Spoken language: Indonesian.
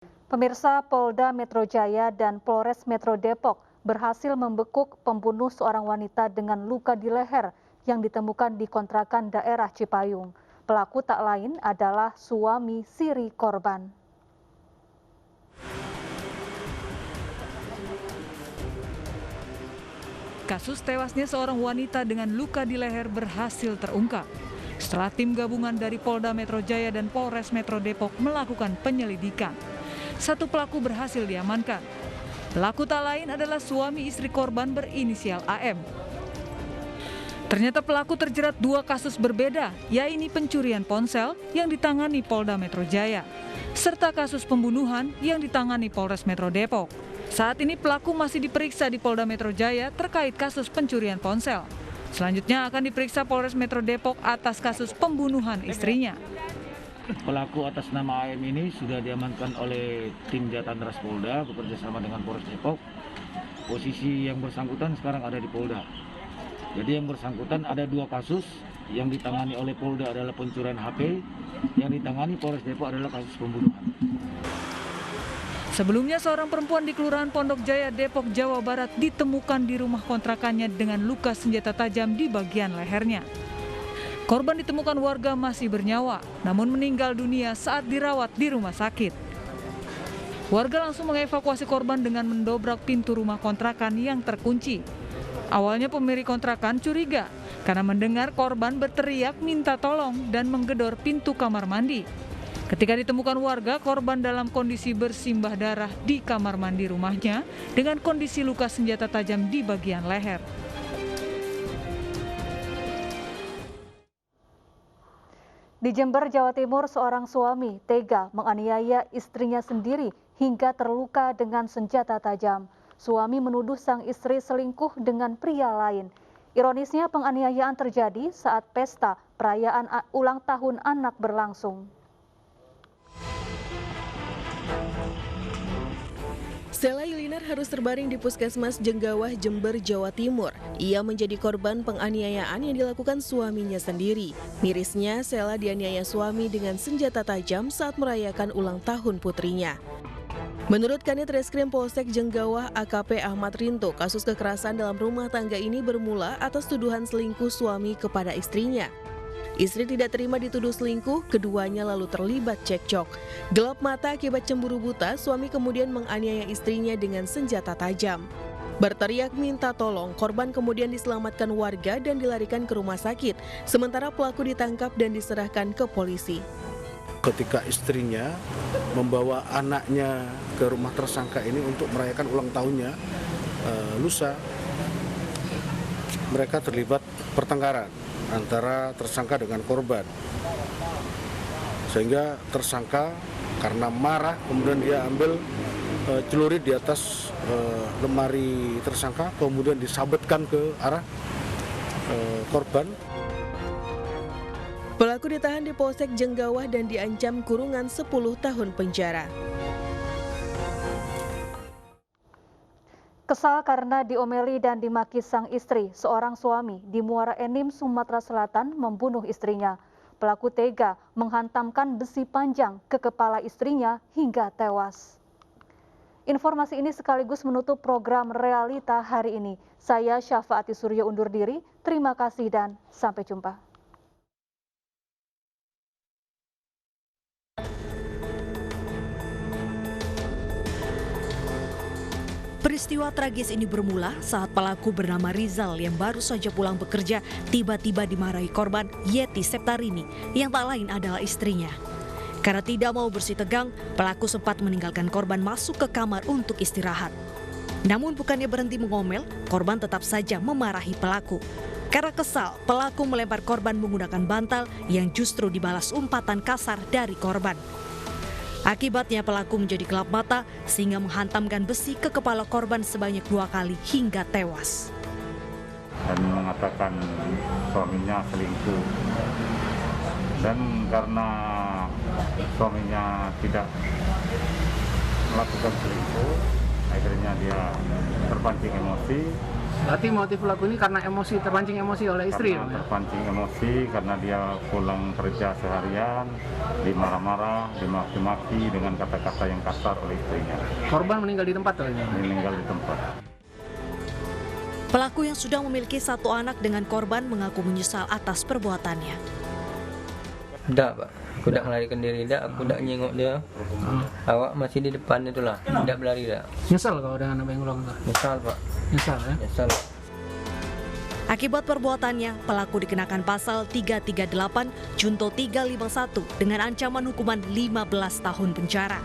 Pemirsa, Polda Metro Jaya dan Polres Metro Depok berhasil membekuk pembunuh seorang wanita dengan luka di leher yang ditemukan di kontrakan daerah Cipayung. Pelaku tak lain adalah suami siri korban. Kasus tewasnya seorang wanita dengan luka di leher berhasil terungkap setelah tim gabungan dari Polda Metro Jaya dan Polres Metro Depok melakukan penyelidikan. Satu pelaku berhasil diamankan. Pelaku tak lain adalah suami istri korban berinisial AM. Ternyata pelaku terjerat dua kasus berbeda, yaitu pencurian ponsel yang ditangani Polda Metro Jaya, serta kasus pembunuhan yang ditangani Polres Metro Depok. Saat ini pelaku masih diperiksa di Polda Metro Jaya terkait kasus pencurian ponsel. Selanjutnya akan diperiksa Polres Metro Depok atas kasus pembunuhan istrinya. Pelaku atas nama AM ini sudah diamankan oleh tim Jatan Ras Polda bekerja sama dengan Polres Depok. Posisi yang bersangkutan sekarang ada di Polda. Jadi yang bersangkutan ada dua kasus, yang ditangani oleh Polda adalah pencurian HP, yang ditangani Polres Depok adalah kasus pembunuhan. Sebelumnya seorang perempuan di Kelurahan Pondok Jaya, Depok, Jawa Barat ditemukan di rumah kontrakannya dengan luka senjata tajam di bagian lehernya. Korban ditemukan warga masih bernyawa, namun meninggal dunia saat dirawat di rumah sakit. Warga langsung mengevakuasi korban dengan mendobrak pintu rumah kontrakan yang terkunci. Awalnya pemilik kontrakan curiga karena mendengar korban berteriak minta tolong dan menggedor pintu kamar mandi. Ketika ditemukan warga, korban dalam kondisi bersimbah darah di kamar mandi rumahnya dengan kondisi luka senjata tajam di bagian leher. Di Jember, Jawa Timur, seorang suami tega menganiaya istrinya sendiri hingga terluka dengan senjata tajam. Suami menuduh sang istri selingkuh dengan pria lain. Ironisnya, penganiayaan terjadi saat pesta perayaan ulang tahun anak berlangsung. Stella Yulinar harus terbaring di Puskesmas Jenggawah, Jember, Jawa Timur. Ia menjadi korban penganiayaan yang dilakukan suaminya sendiri. Mirisnya, Stella dianiaya suami dengan senjata tajam saat merayakan ulang tahun putrinya. Menurut Kanit Reskrim Polsek Jenggawah AKP Ahmad Rinto, kasus kekerasan dalam rumah tangga ini bermula atas tuduhan selingkuh suami kepada istrinya. Istri tidak terima dituduh selingkuh, keduanya lalu terlibat cekcok. Gelap mata akibat cemburu buta, suami kemudian menganiaya istrinya dengan senjata tajam. Berteriak minta tolong, korban kemudian diselamatkan warga dan dilarikan ke rumah sakit, sementara pelaku ditangkap dan diserahkan ke polisi. Ketika istrinya membawa anaknya ke rumah tersangka ini untuk merayakan ulang tahunnya lusa, mereka terlibat pertengkaran antara tersangka dengan korban, sehingga tersangka karena marah kemudian dia ambil celurit di atas lemari tersangka, kemudian disabetkan ke arah korban. Pelaku ditahan di Polsek Jenggawah dan diancam kurungan 10 tahun penjara. Kesal karena diomeli dan dimaki sang istri, seorang suami di Muara Enim, Sumatera Selatan membunuh istrinya. Pelaku tega menghantamkan besi panjang ke kepala istrinya hingga tewas. Informasi ini sekaligus menutup program Realita hari ini. Saya Syafaati Suryo undur diri, terima kasih dan sampai jumpa. Peristiwa tragis ini bermula saat pelaku bernama Rizal yang baru saja pulang bekerja tiba-tiba dimarahi korban Yeti Septarini yang tak lain adalah istrinya. Karena tidak mau bersih tegang, pelaku sempat meninggalkan korban masuk ke kamar untuk istirahat. Namun bukannya berhenti mengomel, korban tetap saja memarahi pelaku. Karena kesal, pelaku melempar korban menggunakan bantal yang justru dibalas umpatan kasar dari korban. Akibatnya pelaku menjadi gelap mata sehingga menghantamkan besi ke kepala korban sebanyak 2 kali hingga tewas. Dan mengatakan suaminya selingkuh. Dan karena suaminya tidak melakukan selingkuh, akhirnya dia terpancing emosi Berarti motif pelaku ini karena emosi, terpancing emosi oleh istri. Karena terpancing emosi karena dia pulang kerja seharian, dimarah-marah, dimaki-maki dengan kata-kata yang kasar oleh istrinya. Korban meninggal di tempat ini. Meninggal di tempat. Pelaku yang sudah memiliki 1 anak dengan korban mengaku menyesal atas perbuatannya. Tidak, Pak. Aku tidak melarikan diri, aku tidak nyengok dia. Awak masih di depan itulah, tidak berlari dah. Nyesal kalau dengan apa yang ulang? Nyesal, Pak. Nyesal ya? Nyesal. Akibat perbuatannya, pelaku dikenakan pasal 338 Junto 351 dengan ancaman hukuman 15 tahun penjara.